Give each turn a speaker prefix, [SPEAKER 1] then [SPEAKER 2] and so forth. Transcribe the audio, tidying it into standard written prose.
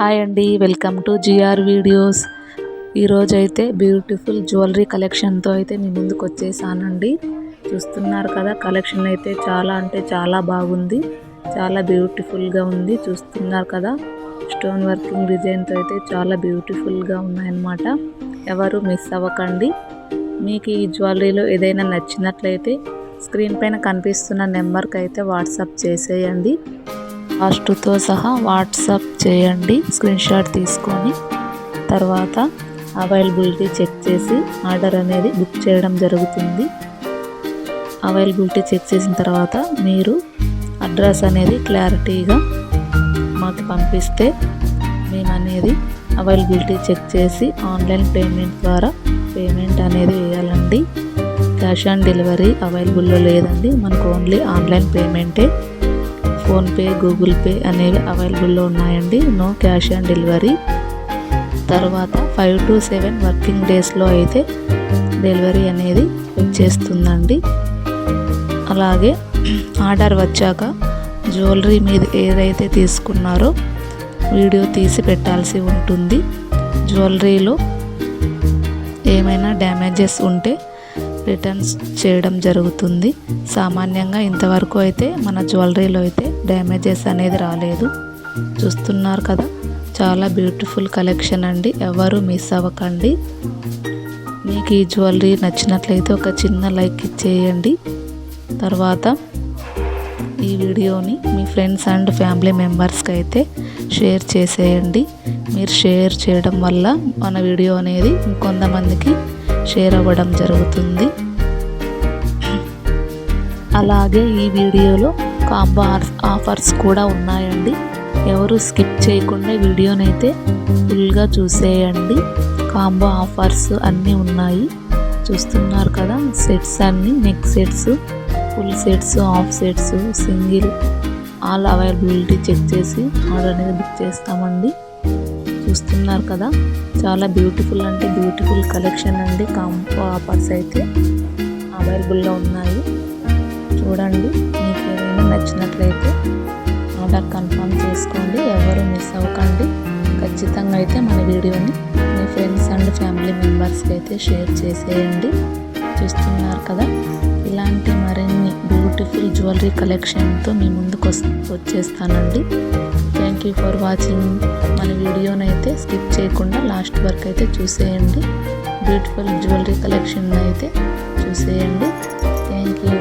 [SPEAKER 1] Hi అండి, welcome to GR videos. ఈరోజైతే beautiful jewellery కలెక్షన్తో అయితే మీ ముందుకు వచ్చేసానండి. చూస్తున్నారు కదా, కలెక్షన్ అయితే చాలా అంటే చాలా బాగుంది, చాలా బ్యూటిఫుల్గా ఉంది. చూస్తున్నారు కదా, స్టోన్ వర్కింగ్ డిజైన్తో అయితే చాలా బ్యూటిఫుల్గా ఉన్నాయన్నమాట. ఎవరు మిస్ అవ్వకండి. మీకు ఈ జ్యువెలరీలో ఏదైనా నచ్చినట్లయితే స్క్రీన్ పైన కనిపిస్తున్న నెంబర్కి అయితే వాట్సాప్ చేసేయండి. కాస్ట్తో సహా వాట్సాప్ చేయండి. స్క్రీన్ షాట్ తీసుకొని తర్వాత అవైలబిలిటీ చెక్ చేసి ఆర్డర్ అనేది బుక్ చేయడం జరుగుతుంది. అవైలబిలిటీ చెక్ చేసిన తర్వాత మీరు అడ్రస్ అనేది క్లారిటీగా మాకు పంపిస్తే మేము అనేది అవైలబిలిటీ చెక్ చేసి ఆన్లైన్ పేమెంట్ ద్వారా పేమెంట్ అనేది వేయాలండి. క్యాష్ ఆన్ డెలివరీ అవైలబుల్లో లేదండి, మనకు ఓన్లీ ఆన్లైన్ పేమెంటే. ఫోన్పే, గూగుల్ పే అనేవి అవైలబుల్లో ఉన్నాయండి. No cash on delivery. తర్వాత 5 to 7 వర్కింగ్ డేస్లో అయితే డెలివరీ అనేది వచ్చేస్తుందండి. అలాగే ఆర్డర్ వచ్చాక జ్యువెలరీ మీద ఏదైతే తీసుకున్నారో వీడియో తీసి పెట్టాల్సి ఉంటుంది. జ్యువెలరీలో ఏమైనా డ్యామేజెస్ ఉంటే రిటర్న్స్ చేయడం జరుగుతుంది. సామాన్యంగా ఇంతవరకు అయితే మన జ్యువెలరీలో అయితే డ్యామేజెస్ అనేది రాలేదు. చూస్తున్నారు కదా, చాలా బ్యూటిఫుల్ కలెక్షన్ అండి, ఎవరు మిస్ అవ్వకండి. మీకు ఈ జ్యువెలరీ నచ్చినట్లయితే ఒక చిన్న లైక్ ఇచ్చేయండి. తర్వాత ఈ వీడియోని మీ ఫ్రెండ్స్ అండ్ ఫ్యామిలీ మెంబర్స్కి అయితే షేర్ చేసేయండి. మీరు షేర్ చేయడం వల్ల మన వీడియో అనేది ఇంకొంతమందికి షేర్ అవ్వడం జరుగుతుంది. అలాగే ఈ వీడియోలో కాంబో ఆఫర్స్ కూడా ఉన్నాయండి. ఎవరు స్కిప్ చేయకుండా వీడియోనైతే ఫుల్గా చూసేయండి. కాంబో ఆఫర్స్ అన్నీ ఉన్నాయి. చూస్తున్నారు కదా, సెట్స్ అన్నీ, neck sets, full sets, half sets, single, all availability check చేసి ఆర్డర్ అనేది బుక్ చేస్తామండి. చూస్తున్నారు కదా, చాలా బ్యూటిఫుల్ అంటే బ్యూటిఫుల్ కలెక్షన్ అండి. కాంబో ఆఫర్స్ అయితే అవైలబుల్లో ఉన్నాయి. చూడండి, మీకు ఏదైనా నచ్చినట్లయితే ఆర్డర్ కన్ఫర్మ్ చేసుకోండి, ఎవరు మిస్ అవ్వకండి. ఖచ్చితంగా అయితే మన వీడియోని మీ ఫ్రెండ్స్ అండ్ ఫ్యామిలీ మెంబర్స్కి అయితే షేర్ చేసేయండి. చూస్తున్నారు కదా, ఇలాంటి మరిన్ని బ్యూటిఫుల్ జ్యువెలరీ కలెక్షన్తో మీ ముందుకు వచ్చేస్తానండి. Thank you for watching. మన వీడియోనైతే స్కిప్ చేయకుండా లాస్ట్ వరకు అయితే చూసేయండి. బ్యూటిఫుల్ జ్యువెలరీ కలెక్షన్ అయితే చూసేయండి. Thank you.